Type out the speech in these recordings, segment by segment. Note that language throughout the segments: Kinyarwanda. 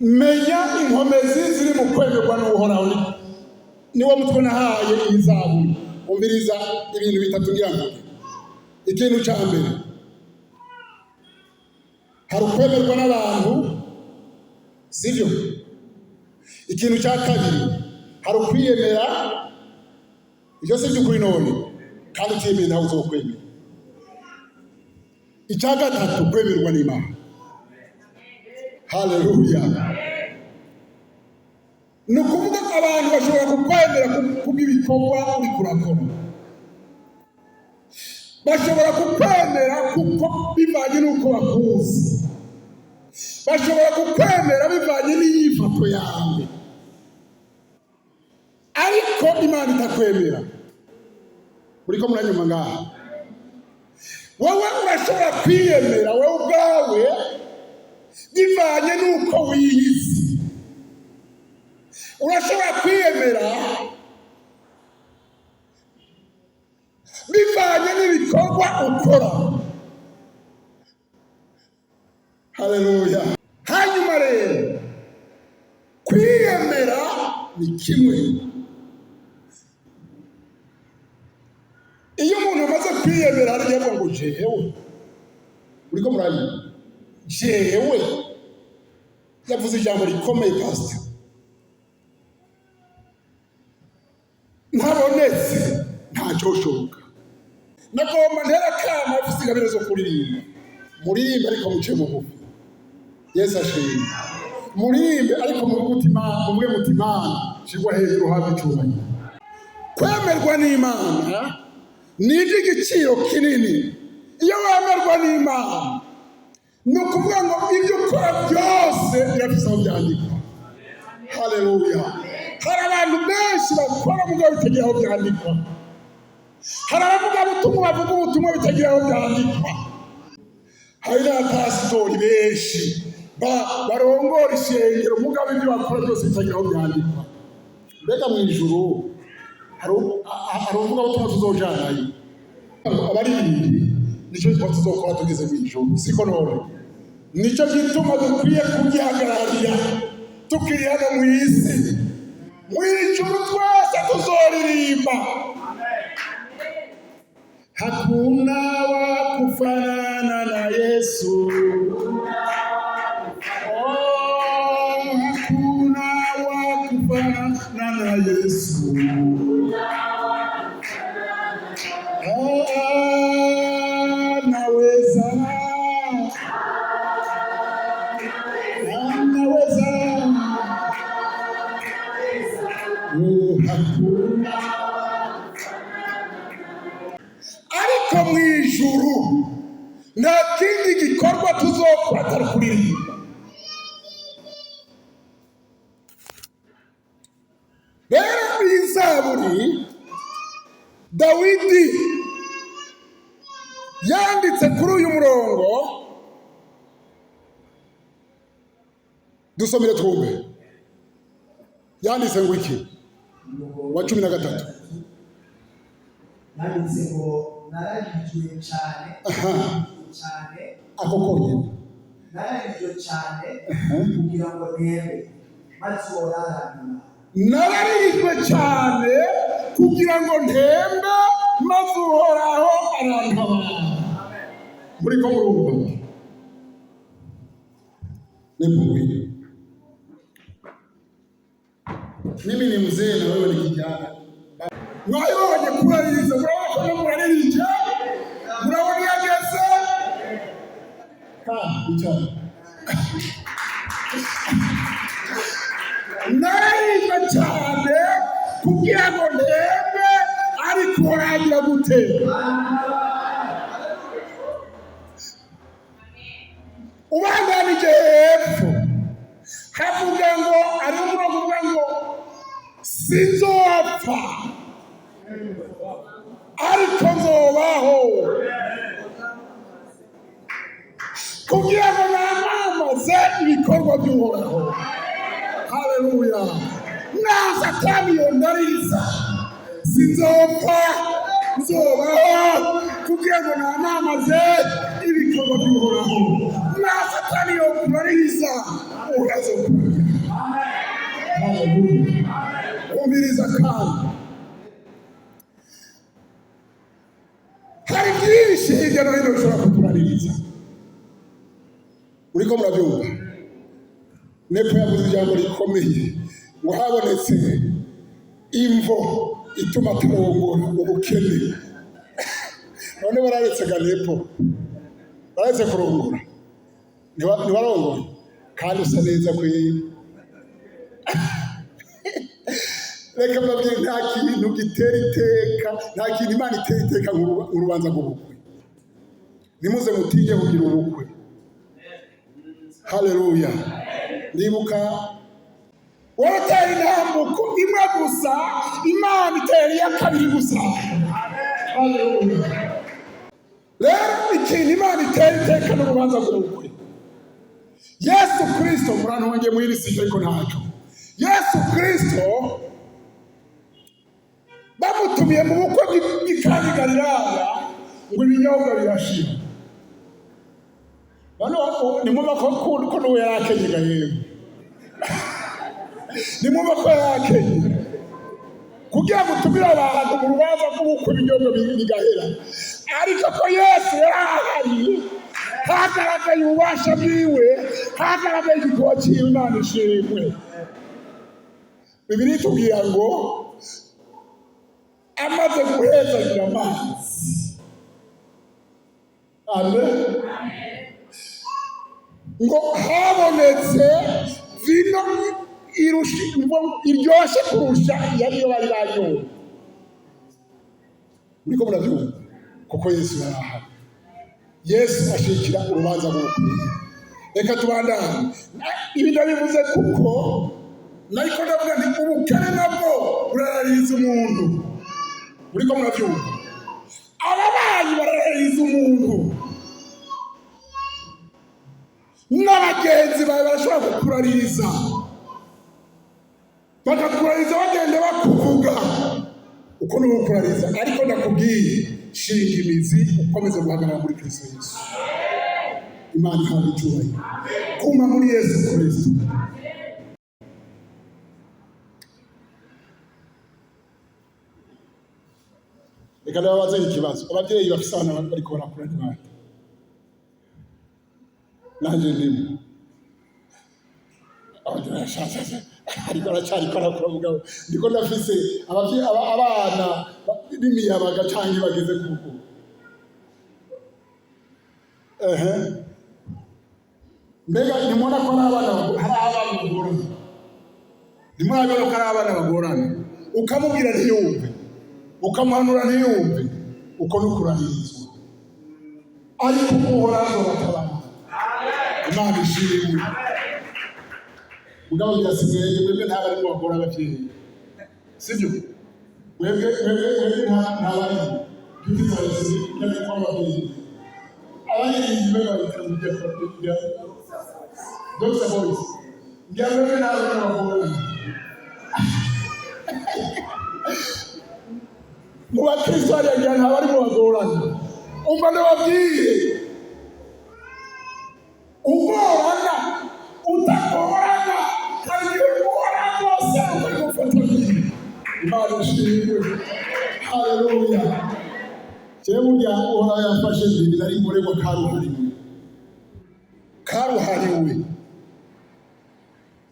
menya inkomezi ziri mu kwemerwa n'uhoraho niwo mutwe nahaye izaburi. Umviriza ibintu bitatu ngira ngo ikintu cya mbere hari ukwemerwa n'abantu, sibyo? Ikintu cya kabiri hari ukwiyemera, ibyo si by'ukuri none kandi utiyemeye nawe uzokwemera. Icya gatatu kwemerwa n'Imana. Haleluya. Ni ukuvuga abantu bashobora kukwemera kubw'ibikorwa uri kurakora, bashobora kukwemera kuko bivanye n'uko bakuzi, bashobora kukwemera bivanye n'inyifato yawe, ariko Imana itakwemera. Muriko muranyuma ngaha? Wowe urashobora kwiyemera wowe ubwawe bivanye n'uko wiyizi, urashobora kwiyemera bivanye n'ibikorwa ukora. Haleluya. Hanyuma rero kwiyemera ni kimwe. Iyo umuntu amaze kwiyemera hari yavuga ngo jewe, uriko muranyuma? Jewe yavuze ijambo rikomeye pastor. Ntabonetse ntacyoshoboka. Nagomba ntera kama afite ingabire zo kuririmba. Muririmbe ariko muce bugufi. Yesu ashimwe. Muririmbe ariko mu mutima shigwa hejuru hafi cyubahiro. Kwemerwa n'Imana ni igiciro kinini. Iyo wemerwa n'Imana ni ukuvuga ngo ibyo ukora byose birafise aho byandikwa. Haleluya. Hari abantu benshi bakora mu bwabo bitagira aho byandikwa. Hari abavuga ubutumwa bitagira aho byandikwa. Hari n'abapasitori benshi barongora ishengero mugabo ibyo bakora byose bitagira aho byandikwa. Mbega mu ijuru hari uvuga ubutumwa tuzojanayo, abaririmbyi nicyo tuzokora tugeze mu ijuru, siko none? Nicyo gituma dukwiye kugihagararira tukiri hano mu isi. Mu ijuru twese tuzoririmba. Hakuna wa kufanana na Yesu, hakuna wa kufanana na Yesu. Naweza hakuna. Ariko mu ijuru nta kindi gikorwa tuzokora atari kuririmba. Rero iyi zaburi Dawidi yanditse kuri uyu murongo, dusomere twumve. Yanditse ngo iki? Wa 13. Yanditse ngo nararigijwe cyane ako konyine. Nararigijwe cyane kugira ngo ntembe maze uhoraho. Nararigijwe cyane kugira ngo ntembe maze uhoraho arantabara. Muriko murumva? Nipo mimi ni mzee na wewe ni kijana. Mwayibonye kurariza, murabona murarije, murabona yageze. Icyana. Nararije cyane kugira ngo ntembe ariko aragira gutera. Ubandanije hepfo havuga ngo ari umuvuga ngo sinzopfa ariko nzobaho kugira ngo namamaze ibikorwa by'Uhoraho. Haleluya. Na Satani yondariza sinzopfa nzobaho kugira ngo namamaze ibikorwa by'Uhoraho. Na Satani yokurariza urazokugira. haleluya. Umviriza kandi hari byinshi hirya no hino bishobora kuturaririza. Uriko murabyumva? Nepo yavuze ijambo rikomeye ngo habonetse imvo ituma turongora ubukene. None bararetse Nepo, bararetse kurongora, ntibarongoye kandi usa neza kwe. Reka mbabwire, nta kintu gitera iteka, nta kintu Imana itera iteka urubanza rw'ubukwe. Nimuze mutinye kugira ubukwe. Haleluya. Ndibuka watera intambuko imwe gusa, Imana itera iya kabiri gusa. Haleluya. Rero ikintu Imana itera iteka n'urubanza rw'ubukwe. Yesu Kristo, muranongeye muri iri sije ariko ntacyo. Yesu Kristo bamutumiye mu bukwe bw'ikani Galilaya ngo ibinyobwa birashira. Nimwumva ko n'uwo yari akenyega yewe. Nimwumva ko yari akenye kugira ngo utumire abantu mu rubanza rw'ubukwe ibinyobwa bigahera. Ariko ko Yesu yari ahari, hagaragaye ububasha bwiwe, hagaragaye igikorwa cy'iwe. Imana ishimwe. Bibiliya itubwira ngo amaze guhezagira amazi, amen, ngo habonetse vino iryoshye kurusha iyariyo bari banyoye. Muriko murabyumva? Kuko Yesu yari ahari. Yesu ashikira urubanza rw'ubukwe. Reka tubandane. Ibi ndabivuze kuko nariko ndavuga nti ubukene nabwo burarariza umuntu. Muriko murabyumva? Ababanyi bararariza umuntu, n'abagenzi bawe barashobora kukuraririza, bakakurariza bagenda bakuvuga uko ni ukurariza. Ariko ndakubwiye, shinga imizi ukomeze guhagarara muri Kristo Yesu. Imana ihabwe icyubahiro. Kuma muri Yesu Kristo. Reka ndababaze ikibazo. Ababyeyi bafise abana bariko barakura ntibari, nanje ndimo ariko aracyariko arakura mugabo ndiko ndafise abana b'imiyabaga canke bageze kuko mbega nimubona ko hari abana bagorana? Nimurabona ko ari abana bagorana, ukamubwira ntiyumve, ukamuhanura ntiyumve, uko n'ukurahirizwa. Ariko uhoraho batabana. Imana ishimwe. Mugabo birasigaye mwebwe nta bari bagora abavyeyi, sibyo? Mwebwe nta bari bitizarese n'abandi kw'abavyeyi. Abandi bari bayitambye Dr. Boys. Mwebwe nta bari bagora. Mu bakristo hariya nta bari bagorana. Umva ndababwiye, ugorana utagorana kandi ugorana bose ukagufata. Imana ishimwe. Haleluya. Jewe burya uhoraho yafashe mbere nari murego karuhariwe.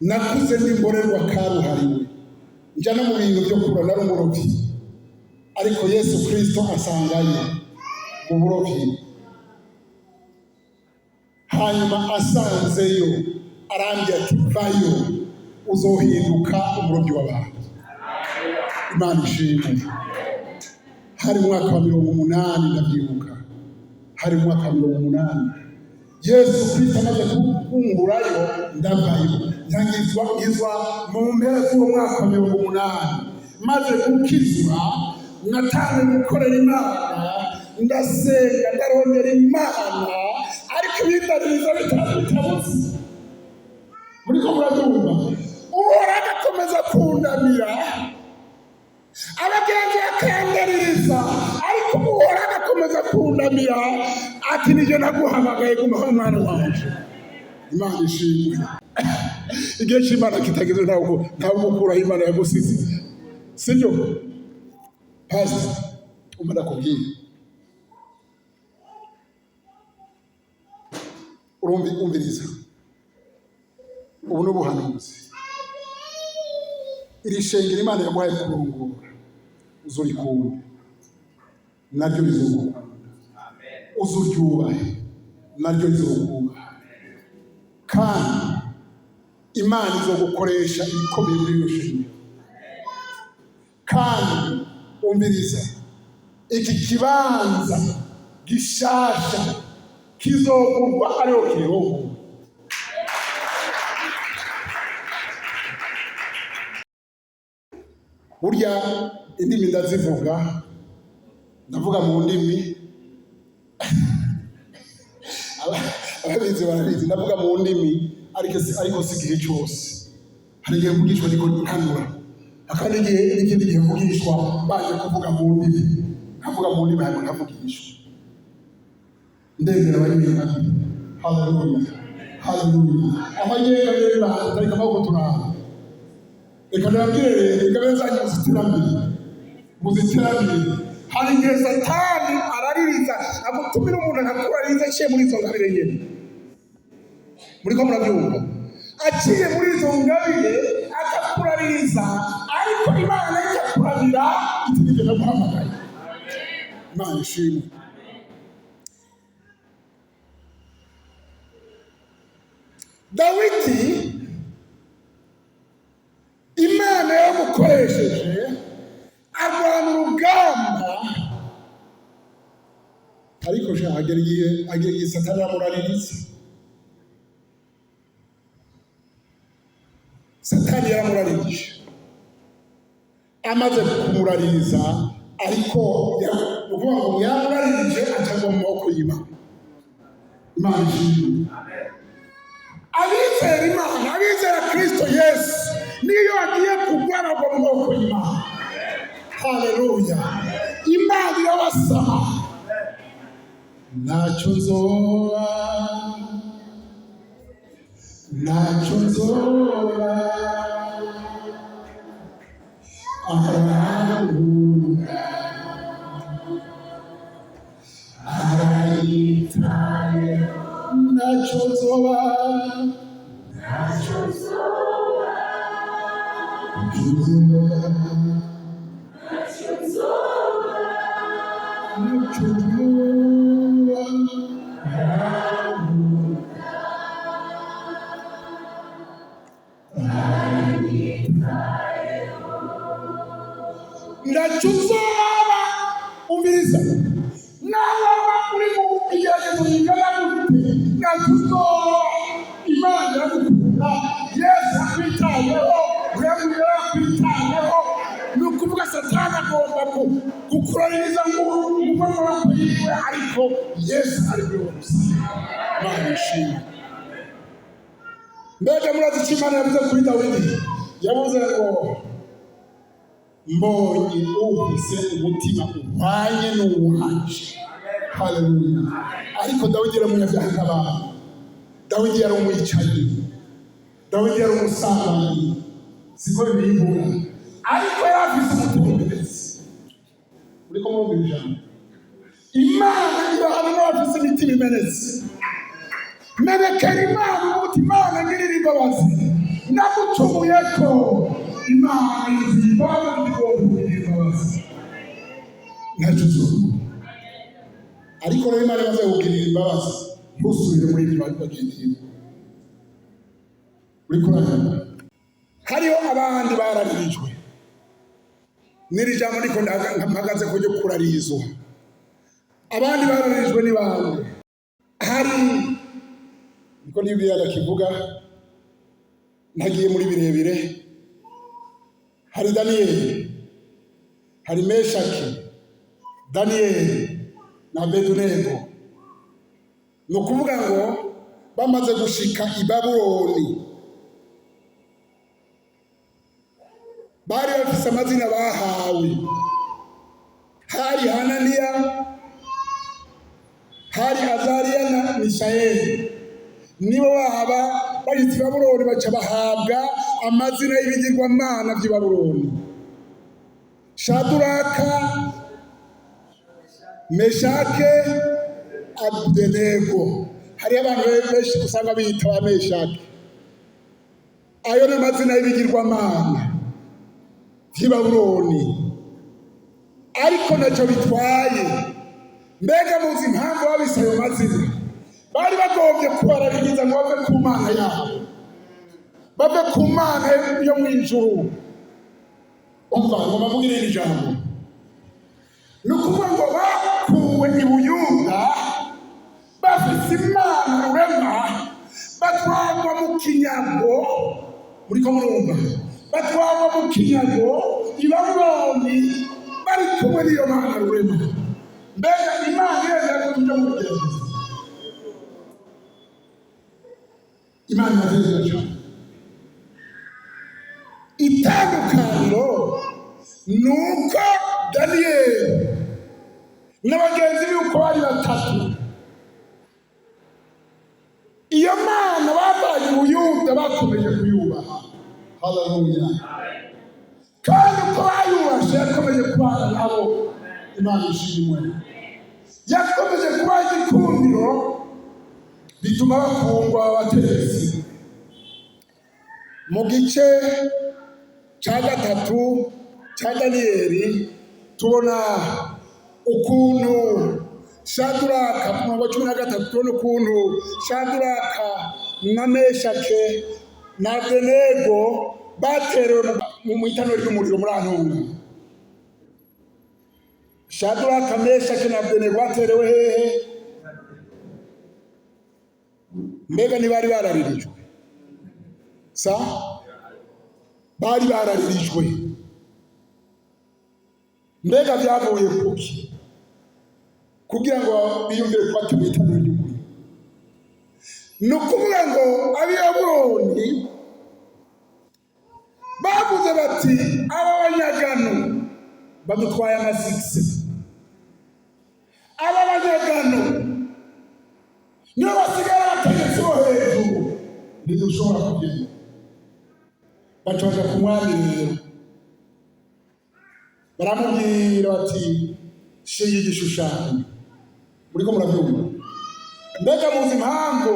Nakuze ndi mborerwa karuhariwe, nja no mu bintu byo kurora nari umurovyi, ariko Yesu Kristo asangayo mu burovyi. Hanyuma asanzeyo arambye ati vayo uzohinduka umurovyi w'abantu. Imana ishimwe. Hari mwaka wa 80 ndabyibuka, hari mwaka wa 80 Yesu Kristo amaze kungurayo ndavayo, ngizwa mu mpera z'uwo mwaka wa 80 maze gukizwa. Natangiye gukorera Imana, ndasenga, ndarondera Imana, ariko ibindariza bitabuze. Muriko murabyumva? Uhoraho agakomeza kundamira, abagenzi bakandaririza, ariko uhoraho agakomeza kundamira ati nije naguhamagaye gumaho umwana wanje. Imana ishimwe. igihe cy'Imana kitageze ntabwo gukuraho Imana yagusize, sibyo? Pastor umara kubwira umviriza, ubu ni ubuhanuzi. Iri shengero Imana yaguhaye kurongora uzurikunda, naryo rizogukunda. Uzuryubahe, naryo rizogukunda. Kandi Imana izogukoresha ibikomeye muri iyo shengero. Kandi umviriza, iki kibanza gishasha kizogurwa ariho kiriho. Burya indimi ndazivuga, ndavuga mu ndimi ababizi barabizi, ndavuga mu ndimi ariko si igihe cyose. Hari igihe mvugishwa ariko ntanura, akandi n'ikindi gihe mvugishwa baje kuvuga mu ndimi, nkavuga mu ndimi ariko ntavugishwa. Ndemera abanyemera. Haleluya, haleluya. Amanyenga rero ariko amaboko turahana. Reka nabwire, reka bezanye muziterambire. Hari igihe Satani araririza agutumira umuntu akakurariza aciye muri izo ngabire nyene. Muriko murabyumva? Aciye muri izo ngabire akakurariza, ariko Imana ikakurabira itigeze no guhamagara. Imana ishimwe. Dawidi Imana yamukoresheje arwana urugamba, ariko agera igihe Satani aramuraririza. Satani yaramurarije, amaze kumuraririza, ariko ukuvuga ngo yamurarije acagwa mu maboko y'Imana. Imana ishimwe. Abizera Imana, abizera Kristo Yesu, niyo agiye kugwaragwa mu maboko y'Imana. Haleluya. Imana irabasaba, ntacyo nzoba, ntacyo nzoba, arankunda, aranyitayeho, ntacyo nzoba, ntacyo nzoba, ntacyo nzoba, ntacyo nzoba, ntacyo nzoba, arankunda, aranyitayeho, ntacyo nzoba. Umviriza, nawe uri mu igeragezo rigana gute, ntacyo nzoba. Imana iragukunda, Yesu akwitayeho, urabona akwitayeho. Ni ukuvuga Satani agomba kukuraririza ngo uve mu maboko yiwe, ariko Yesu ari muri wowe gusa. Imana ishimwe. Mbega murazi icyo Imana yavuze kuri Dawidi? Yavuze ngo mbonye ufise umutima uhwanye n'uwanje. Haleluya. Ariko Dawidi yari umunyabyaha nk'abantu. Dawidi yari umwicanyi, Dawidi yari umusambanyi, siko bivuga, ariko yari afise umutima umenetse. Uriko murumva ijambo? Imana irahana n'abafise imitima imenetse. Menekera Imana umutima, Imana ngirira imbabazi, nagucumuyeko, Imana izimbaza ngirira imbabazi. Ntacyo nzoba. Ariko rero Imana imaze kugirira imbabazi, ntusubire muri ibyo bagendeyemo. Uri kurahana? Hariho abandi bararirijwe. N'iri jambo niko mpagaze ko ryo kurarizwa. Abandi bararirijwe ni bande? Hari niko n'ibyaga kivuga, ntagiye muri birebire. Hari Daniyeli, hari Meshaki, Daniyeli na Abedunego. Ni ukuvuga ngo bamaze gushika i Babuloni, bari bafise amazina bahawe. Hari Hananiya, hari Azariya na Mishayeli. Nibo bageze i Babuloni baca bahabwa amazina y'ibigirwamana by'i Babuloni: Shaduraka, Meshake, Abedenego. Hariyo abantu benshi usanga biyita ba Meshake. Ayo ni amazina y'ibigirwamana by'i Babuloni, ariko ntacyo bitwaye. Mbega muzi impamvu babise ayo mazina? Bari bagombye kubararigiza ngo bave ku Mana yabo, bave ku Mana yo mu ijuru. Umva ngo bavuge iri jambo, ni ukuvuga ngo bakuwe i Buyuda bafise Imana rurema, batwarwa mu kinyago. Muri ko murumva, batwarwa mu kinyago i Babuloni bari kumwe n'iyo Mana rurema. Mbega Imana yenda kuja mu rugendo, Imana yazezera cyane. Itandukaniro ni uko Daniyeli n'abagenzi be uko bari batatu, iyo Mana bavanye i Buyuda bakomeje kuyubaha. Haleluya! Kandi uko bayubashe yakomeje kubana nabo. Imana ishimwe. Yakomeje kubaha igikundiro, bituma bakundwa abategetsi. Mu gice cya gatatu cya Daniyeli tubona ukuntu Shaduraka, ku murongo wa 13, tubona ukuntu Shaduraka na Meshake na Abedenego baterewe mu itanura ry'umuriro muri Antunga. Shaduraka, Meshake na Abedenego baterewe hehe? Mbega ntibari bararirijwe? Bari bararirijwe. Mbega byavuye kuki? Kugira ngo biyumvire ko batuye itanura ry'umuriro. Ni ukuvuga ngo ab'i Babuloni bavuze bati, aba banyagano bamutwaye amazigisi, aba banyagano niyo basigara abategetsi bo hejuru, ntidushobora kugenda. Bacoja ku mwami rero, baramubwira bati, shinga igishushanyo. Muri ko murabyumva? Mbega muzi impamvu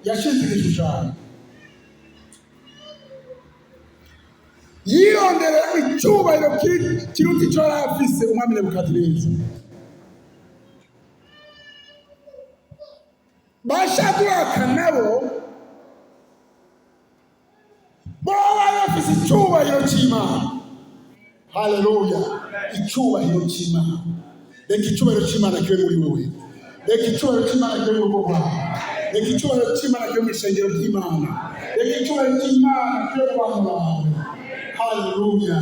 yashinze igishushanyo? Yirondera icyubahiro kiruta icyo yari afise umwami Nebukadineza. Bashaduraka nabo bo bari bafise icyubahiro cy'Imana. Haleluya! Icyubahiro cy'Imana. Reka icyubahiro cy'Imana kibe muri wowe. Reka icyubahiro cy'Imana kibe mu rugo rwawe. Reka icyubahiro cy'Imana kibe mu ishengero ry'Imana. Reka icyubahiro cy'Imana kibe mu bantu bawe. Haleluya!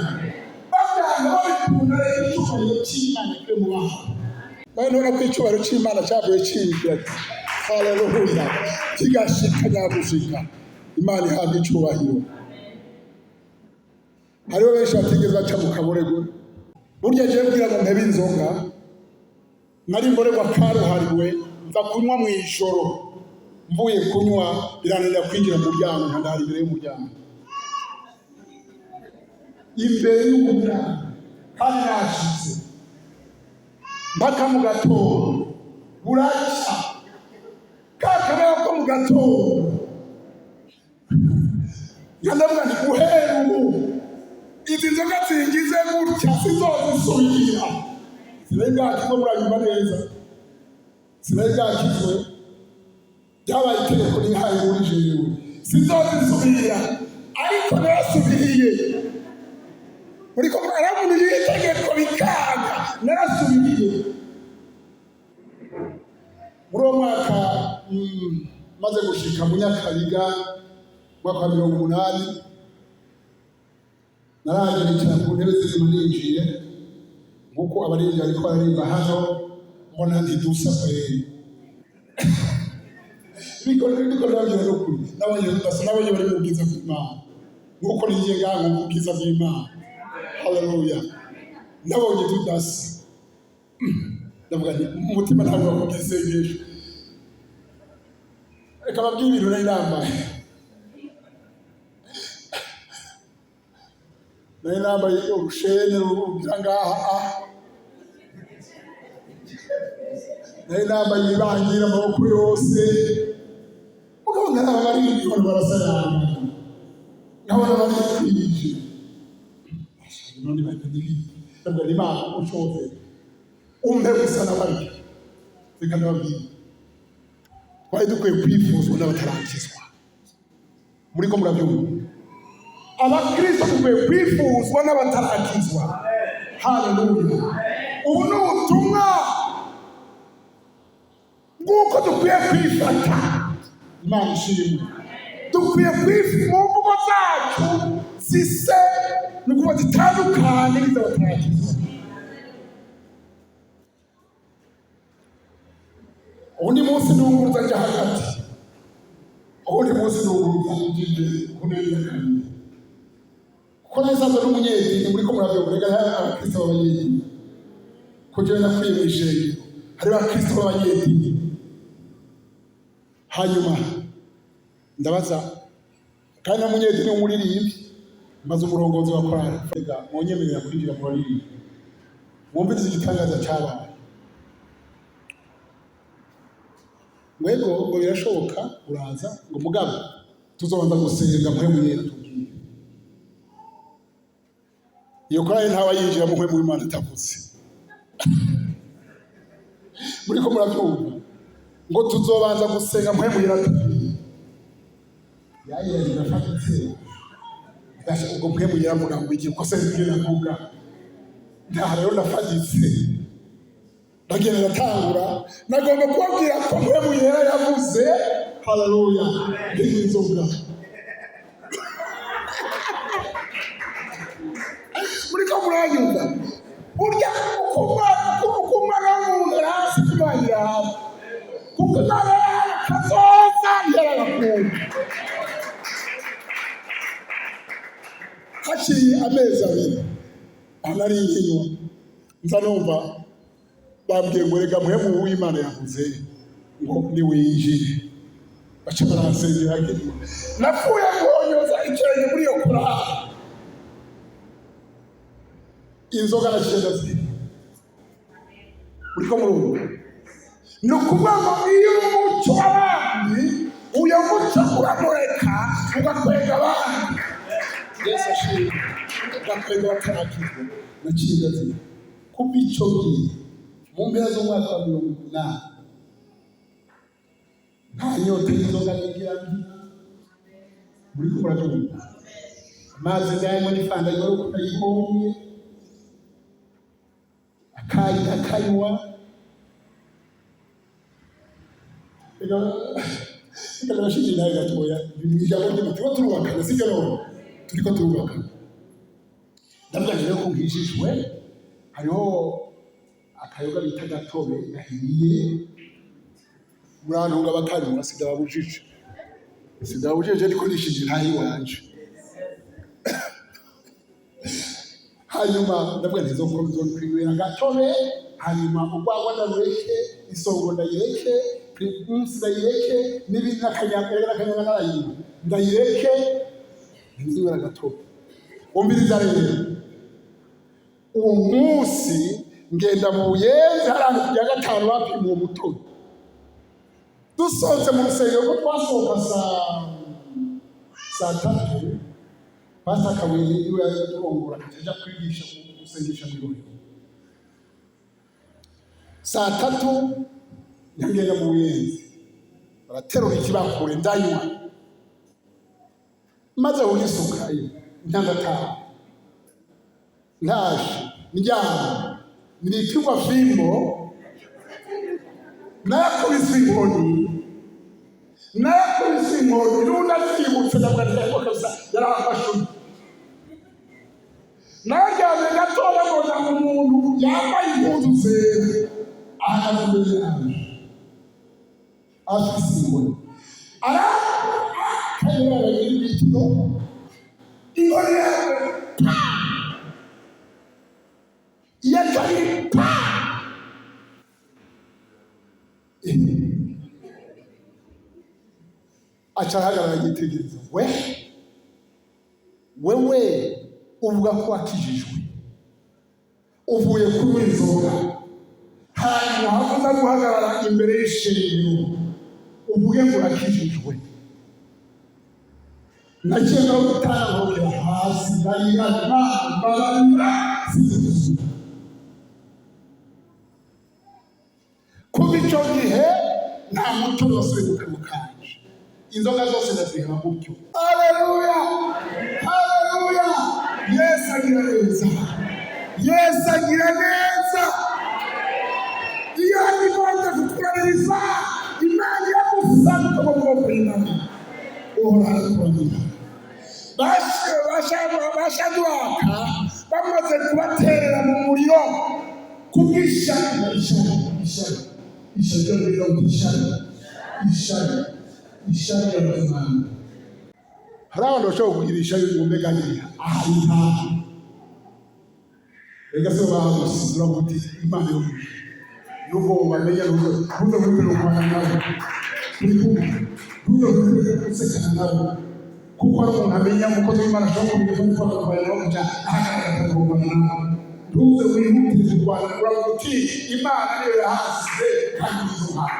Baganga babikunda, reka icyubahiro cy'Imana kibe mu bantu. None ko icyubahiro cy'Imana cyavuye cyinjira. Haleluya! Kigashika nyagushika. Imana ihabwa icyubahiro. Hariho benshi batigeze baca mu kaborego. Burya je kugira ngo ntebe inzoga, nari mborerwa karuhariwe, nza kunywa mu ijoro. Mvuye kunywa birananira kwinjira mu muryango, nkandara imbere y'umuryango, imbere y'umuryango, kandi nashitse mpaka mu gatondo. Buraca kakabera ko mu gatondo, ndavuga nti guhera ubu izi nzoga zingize gutya sizozisubira. Sinari bwakizwe, muranyumva neza, sinari bwakizwe, byabaye itegeko nihaye muri jewe, sizozisubira. Ariko narasubiriye. Muriko aramuniriye itegeko bikanga, narasubiriye. Muri uwo mwaka maze gushika mu Nyakabiga, mwaka wa 80, naraje nicara ku ntebe zizima ninjiye, nk'uko abarinzi bariko baririmba hano, mbona ntidusa kweri. Biko ndababwira n'ukuri, nabonye tudasa, nabonye bari mu bwiza bw'Imana, nk'uko ninjiye ngaho mu bwiza bw'Imana. Haleluya! Nabonye tudasa. Ndavuga nti umutima ntabwo wakugize isengesho. Reka babwire ibintu nari nambaye. nari nambaye urushene rugira ngaha nari nambaye ibangira amaboko yose mugabo ntaraba bari ibikora barasayana nkabona bari kwije none bakadiri ntabwo ari Imana ushoze umpe gusa n'abandi reka ndababwira twari dukwiye kwifuzwa n'abatarakizwa muri ko murabyumva abakristo dukwiye kwifuzwa n'abatarakizwa haleluya ubu ni ubutumwa bw'uko dukwiye kwifata Imana ishimwe dukwiye kwifata mu mvugo zacu zise ni ukuba zitandukanye n'iz'abatarakizwa undi munsi n'ubuza ajya hagati undi munsi n'ubuza ujye kunezakanye kuko nazaza n'umunyedini muri ko murabyumva abakristo b'abanyedini kugira ngo nakwiye mu ishengero hari abakristo b'abanyedini hanyuma ndabaza kandi na munyedini w'umuririmbi maze umurongozi wa korali fega mwonyemerera kwinjira mu baririmbi mwumvirize igitangaza cyabaye mwego ngo birashoboka uraza ngo mugabo tuzobanza gusenga mpwemu yera tubwire iyo korali ntawe yinjira mu mpwemu w'Imana atavuze muri ko murabyumva ngo tuzobanza gusenga mpwemu yera tubwire yayira birafatitse gasha ubwo mpwemu yera mvuga ngo iki ko se ibyo navuga nta rero nafatitse bagenda batangura nagomba kubabwira ko mpwemu yera yavuze haleluya inzoga muri ko muranyumva burya uko umwana w'umuntu hasi kubangira hasi kuko nawe kazoza yaragakunda haciye amezi abiri anari inyuma nza numva bambwiye ngo reka mpwemu w'Imana yavuze ngo niwinjire baca baransengera gito napfuye ngonyoza ikirenge muri iyo korali inzoga nakigenda ziri uriko murumva ni ukuvuga ngo iyo umuco w'abandi uyo muco uramureka ugakwega abandi Yesu ashimwe ugakwega abatarakizwa nakigenda ziri kuba icyo gihe mu mpera z'umwaka wa 2008 nta nyota y'inzoga nigira muri ko murabyumva amazi ndayanywa n'ifanta y'uko ndayibonye akanywa reka nabashyigiye nawe gatoya ijambo ry'Imana turiko turubakana sibyo none turiko turubakana ndavuga rero ko nkijijwe hariho akayoga bita gatobe gahiye murantunga bakanywa sidababujije ariko nishije ntahi wanje hanyuma ndavuga neza ko nzokwiwera gatobe hanyuma ubwagwa ndareke isongo ndayireke primus ndayireke n'ibindi n'akanyanga narayima ndayireke nziwera gatobe umbiriza rero uwo munsi ngenda mu Buyenzi haranga kujya gatanu bapima uwo mutobe dusohotse mu rusengero ko twasohoka saa 3 Pastor Kabwiri iwe yaje turongora kujya kwigisha gusengesha birori saa 3 ngenda mu Buyenzi baraterura ikibakure ndanywa maze urisukayo ntandataha ndaje njyana nilipigwa fimbo nakubise inkoni runasibutse ndabwo kabisa yarafashe najyanye gatoya mbona umuntu yambaye impuzu zera ahagaze imbere yanjye afise inkoni kanyura y'ibitino inkoni yawe yakari achahagarara yitegereza wewe uvuga ko wakijijwe, uvuye kunywa inzoga, hanyuma hakuza guhagarara imbere y'ishengero uvuge ngo urakijijwe. Nagiye no gutangurira hasi ndayirana mbarana sinzi. Kuba icyo gihe nta muco wose ukabukanje, inzoga zose ndaziha gutyo. Haleluya, haleluya. Yesu agira neza, Yesu agira neza. Iyo arigonze kukuraririza Imana yagusanze mu bwoko bw'Imana uhora kuramira. Bashadwaka bamaze kubaterera mu muriro kubw'ishyari. Ishyari y'Imana. Hari abantu bashobora kugira ishyari ngo mbega nyiriya ahari ntaho. Reka se bamusura kuti Imana yo nubwo bamenya ntuze muri kurwana nawe, ntuze muri gusekana nawe, kuko ari umuntu amenya umukozi w'Imana ashobora kumenya ko kurwana nawe kuja ahagaragara kurwana nawe. Ntuze wihutire kurwana nawe kuti Imana niyo yahasize kandi izuhaye.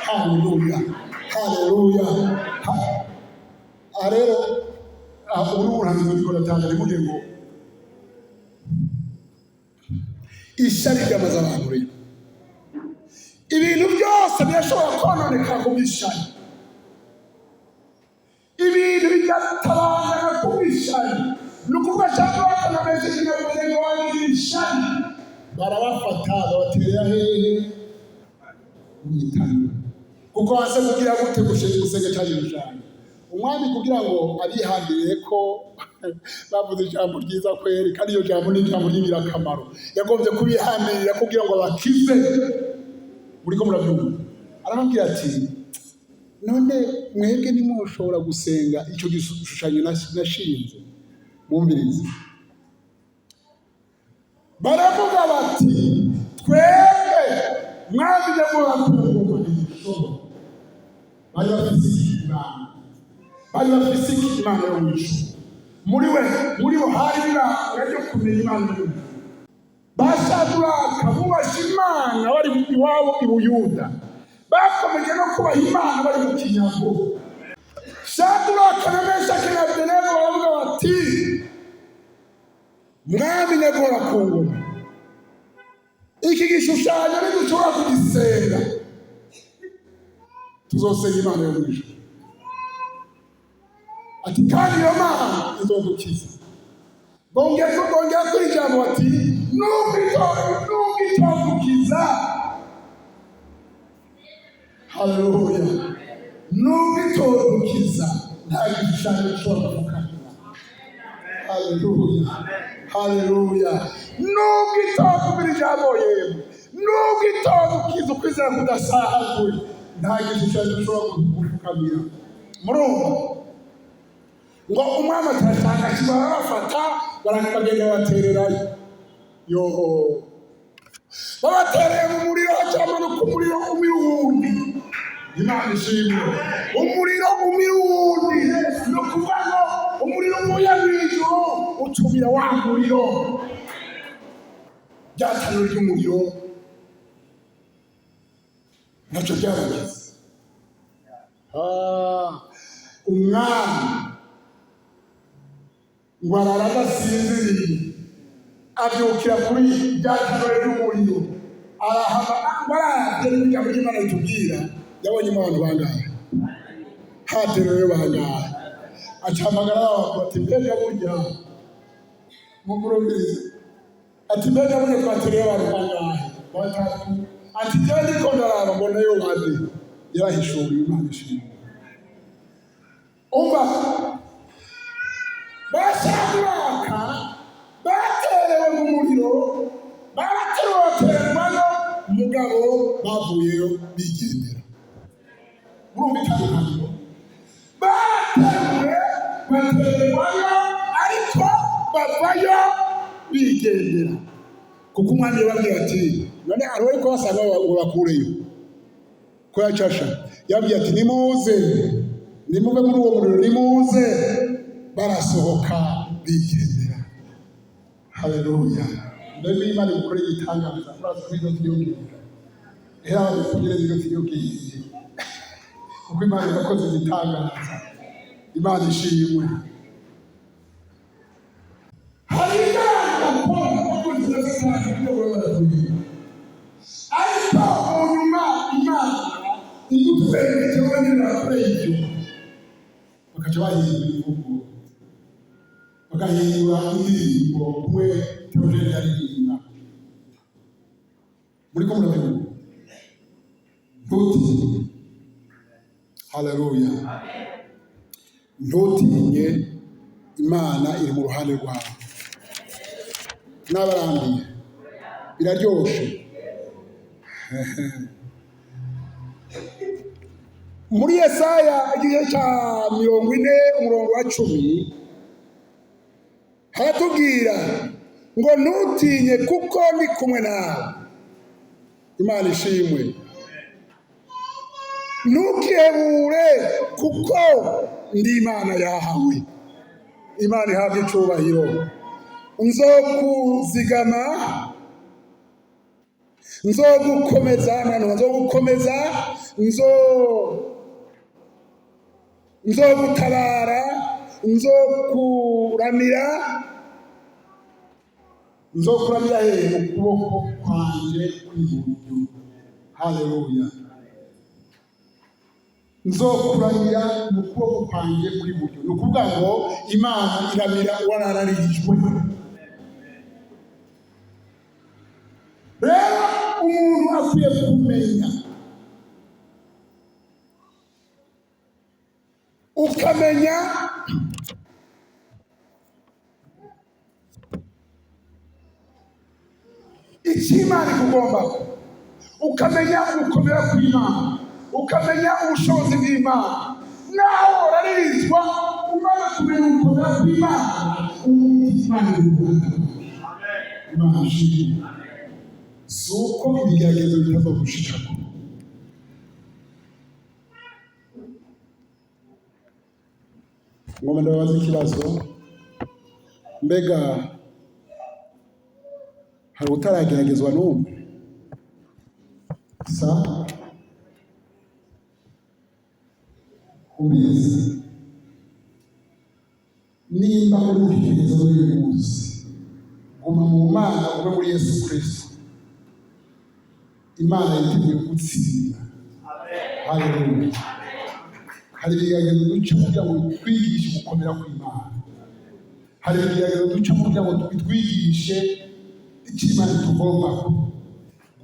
Haleluya, haleluya. Rero ubu n'ubuhanzi buriko ratanga rivuge ngo ishyari ryamaze abantu rero. Ibintu byose birashobora kononeka kubw'ishyari, ibintu bigatabangana kubw'ishyari. Ni ukuvuga cyangwa bakanameze kinyabere ngo wagira ishyari, barabafata babaterera hehe mwitanga, kuko hase kugira gute gusenge cyari rushana. Umwami kugira ngo abihambire ko bavuze ijambo ryiza kweri, kandi iyo jambo ni ijambo ry'ingirakamaro, yagombye kubihambirira kugira ngo abakize. Muriko murabyumva, arababwira ati none mwebwe ntimushobora gusenga icyo gishushanyo nashinze. Mwumvirize, baravuga bati twebwe Mwami nyamurakungu bari bafise Imana yo mwishu. Muri bo hari ibanga ryo kumenya Imana yo mwishu. Bashadwaka bubasha Imana bari iwabo i Buyuda, bakomeje no kubaha Imana bari mu kinyago. Shadwaka na Meshaki na Abedenego baravuga bati Mwami nyamurakungu, iki gishushanyo ntidushobora kugisenga, tuzosenga Imana yo mwishu. Ati kandi iyo Mana izodukiza. Bongera kuri ijambo bati nubwo itodukiza. Haleluya, nubwo itodukiza nta gishushanyo gishobora kuvukanira. Haleluya, haleluya. Nubwo itodukira ijambo yewe, nubwo itodukiza ukwizera kudasahaguye, nta gishushanyo gishobora kuvukanira. Murumva ngo umwami atatanga kibara bafata bagenda batererayo. Yoho, babatereye mu muriro, hacamanuka umuriro umira uwundi. Imana ishimwe. Umuriro umira uwundi, ni ukuvuga ngo umuriro uvuye mw'ijuru ucumira wa muriro. Ryataniro ry'umuriro ntacyo ryabagize. Umwami ngo arara adasinziriye, abyukira kuri rya taniro ry'umuriro, arahama ngo arabye n'ijambo ry'Imana ritubwira yabonye abantu bangahe, haterewe bangahe. Acahamagara abantu ati mbega burya mumurumirize, ati mbega burya twaterewe abantu bangahe? Batatu. Ati jyewe ndiko ndaraba mbona yo bane. Yarahishuriye. Imana ishimwe. Umva, Bashadwaka baterewe mu muriro, baraterwayo, umugabo bavuyeyo bigendera. Murumva itandukaniro? Baterwayo ariko bavayo bigendera, kuko umwami yababwiye ati none ariko ko basanga ngo bakureyo ko yacasha. Yababwiye ati nimuve muri uwo muriro, nimuze. Barasohoka bigendera. Haleluya. Mbega Imana ikora igitangaza kuri ibyo tuyobwira. Era kugira ibyo tuyobwira. Kuko Imana yakoze igitangaza. Imana ishimwe. Ariko unyuma Imana igufere cyangwa n'ibakore ibyo bakaca bahindura ibihugu bagahindura indirimbo kumwe Theogene yaririmba muri ko murabivuga ntutinye. Haleluya. Ntutinye, Imana iri mu ruhande rwawe. N'abarambiye biraryoshe. Muri Yesaya igice cya 40 umurongo wa 10 haratubwira ngo ntutinye kuko ndi kumwe nawe. Imana ishimwe. Ntukihebure kuko ndi Imana yahawe. Imana ihabwa icyubahiro. Nzokuzigama, nzogukomeza, nzogukomeza, nzogutabara, nzokuramira he mu kuboko kwanjye kw'iburyo. Haleluya. Nzokuramira mu kuboko kwanjye kw'iburyo. Ni ukuvuga ngo Imana iramira uwarararijwe. Rero umuntu akwiye kumenya, ukamenya icyo Imana ikugombaho, ukamenya ugukomera kw'Imana, ukamenya ubushobozi bw'Imana. Naho urarizwa umaze kumenya ugukomera kw'Imana, Imana ikugombaho. Imana ishimwe. Si uko ibigeragezo bitaza gushikako. Ngoma ndabaza ikibazo, mbega hari utarageragezwa n'umwe? Ubizi nimba uri mu kigeragezo n'uyu munsi, guma mu Mana, ube muri Yesu Kristo. Imana yiteguye gutsinda. Haleluya. Hari ibigeragezo duca kugira ngo twigishe gukomera kw'Imana. Hari ibigeragezo duca kugira ngo twigishe icyo Imana itugombaho,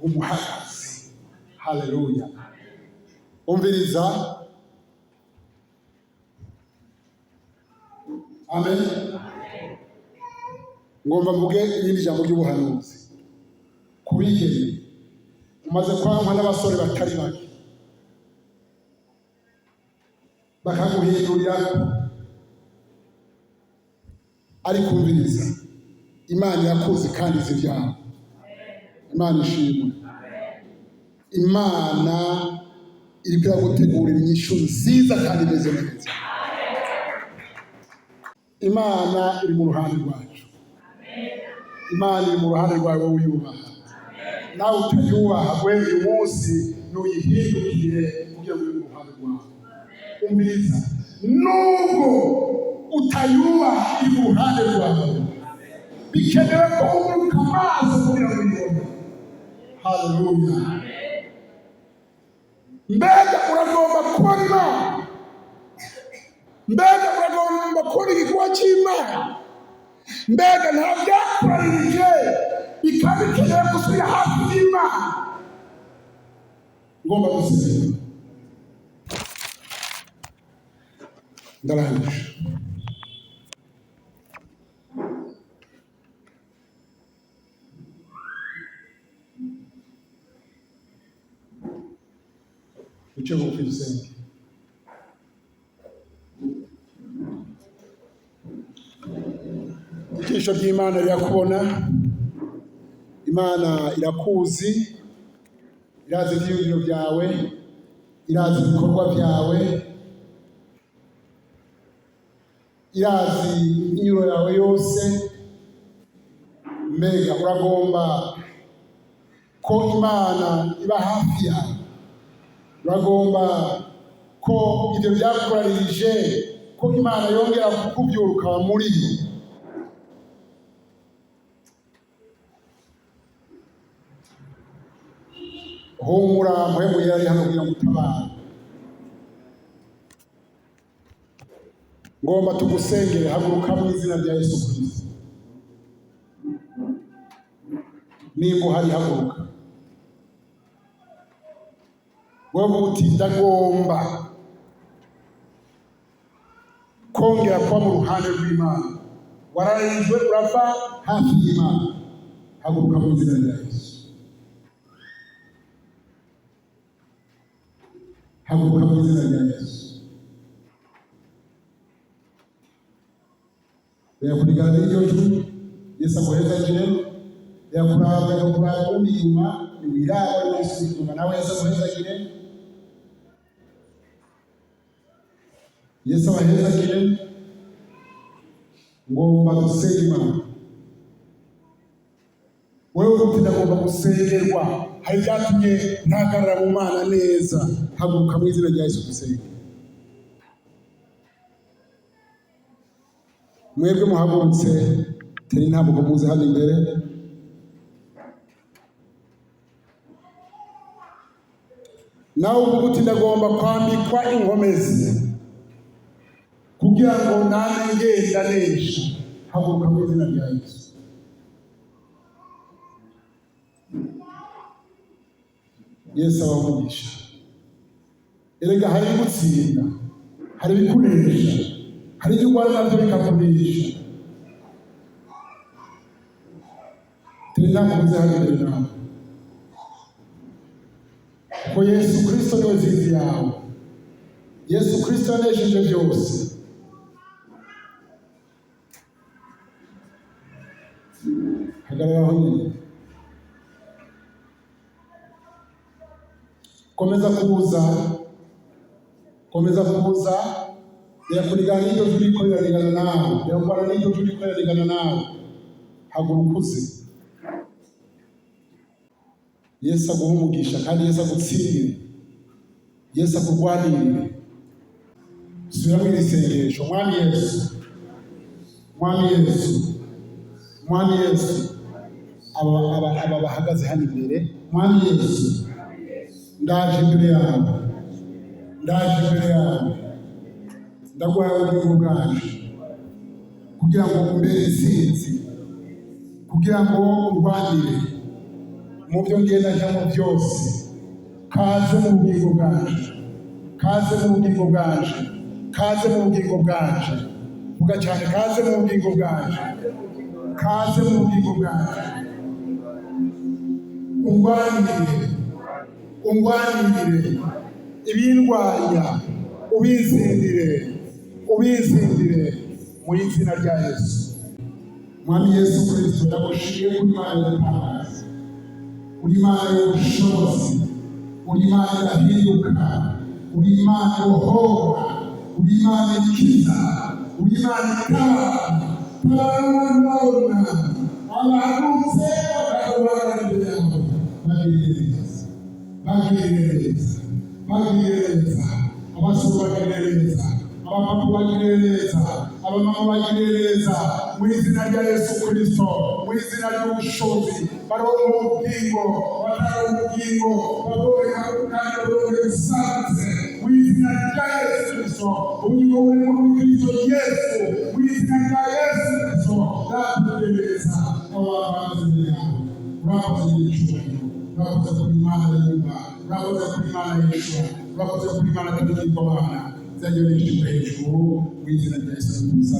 umuhagaze. Haleluya. Umviriza. Amen. Ngomba mvuge irindi jambo ry'ubuhanuzi. Kubigeni umaze kwangwa n'abasore batari bake, bakaguhindurira, ariko umviriza, Imana yakuzi kandi izi ibyawe. Imana ishimwe. Imana iri gutegurira inyishu nziza kandi imeze neza. Imana iri mu ruhande rwacu. Imana iri mu ruhande rwawe wowe uyubaha. Nawe utayubaha we uyu munsi ntuyihindukire kugira ngo uri mu ruhande rwawe. Umviriza, nubwo utayubaha iri mu ruhande rwawe, bikenewe ko umuruka amaso kugira ngo uyibone. Haleluya. Mbega uragomba kubona Imana. Mbega uragomba kubona igikorwa cy'Imana. Mbega nta byakuranirije bikaba bikenewe gusubira hafi y'Imana. Ngomba gusubira. Ndarangije. Uche bugufi dusenge. Ijisho ry'Imana rirakubona. Imana irakuzi, irazi ibyiyumviro byawe, irazi ibikorwa byawe. irazi inyuro yawe yose. Mbega uragomba ko Imana iba hafi yawe, uragomba ko ibyo byakubaririje ko Imana yongera kukubyura ukaba muri yo. Humura, mpwemu yari hano kugira ngo utabare. Ngomba tugusengere, haguruka mu izina rya Yesu Kristo. Nimba uhari haguruka. Wowe uti ndagomba kongera kuba mu ruhande rw'Imana. Wararinzwe urava hafi y'Imana. Haguruka mu izina rya Yesu. Haguruka mu izina rya Yesu. Yakurigana n'iryo juru, Yesu amuhezagire. Yakuraba undi inyuma, niwiraba Yesu inyuma nawe Yesu amuhezagire. Yesu abahezagire. Ngomba gusenga Imana. Wewe uti ndagomba gusengerwa, hari byatumye ntagarara mu Mana neza. Haguruka mu izina rya Yesu dusenge. Mwebwe muhagurutse, teri ntabwo muze hano imbere. Nawe uvuga uti ndagomba kwambikwa inkomezi kugira ngo nane ngenda nesha. Haguruka mu izina rya Yesu. Yesu abamugisha. Erega hari gutsinda, hari bikunesha, hari ibyo urwara nabyo bikakunesha. Ntabwo uzahagarara nawe, kuko Yesu Kristo niwe nzizi yawe. Yesu Kristo yanesheje byose. Hagarara aho nyine. Komeza kubuza. Yakurigana n'iryo turi ko rirarigana nawe. Yakubana n'iryo turi ko rirarigana nawe. Haguruka uze. Yesu aguha umugisha kandi Yesu agutsindire. Yesu akurwanirire. Subira mu isengesho. Mwami Yesu. Aba bahagaze hano imbere. Mwami Yesu. Ndaje imbere yawe. Ndaguhaye ubugingo bwacu kugira ngo umbere intsinzi, kugira ngo urwanire mu byo ngenda njyamo byose. Kaze mu bugingo bwacu. Vuga cyane, kaze mu bugingo bwacu. Ungwanirire ibindwanya, ubizindire mu izina rya Yesu. Mwami Yesu Kristo, ndagushimiye kuri Imana y'ubutabazi, uri Imana y'ubushobozi, uri Imana idahinduka, uri Imana ibohora, uri Imana ikiza, uri Imana itabara. Abahagurutse bakagabana imbere yawe. Bagirire neza. Abasore bagirire neza. Abapapa bagirire neza. Abamama bagirire neza. Mu izina rya Yesu Kristo, mu izina ry'ubushobozi, baronke ubugingo, batanga ubugingo, baronke kandi baronke bisanze. Mu izina rya Yesu Kristo, ubugingo buri muri Kristo Yesu. Mu izina rya Yesu Kristo, ndakugereza ababazi yawe. Urakoze icyubahiro, urakoze kuri Imana yumva, urakoze kuri Imana yishura, urakoze kuri Imana tabitirwa abana. Zajya hejuru mu izina rya Yesu Kristo.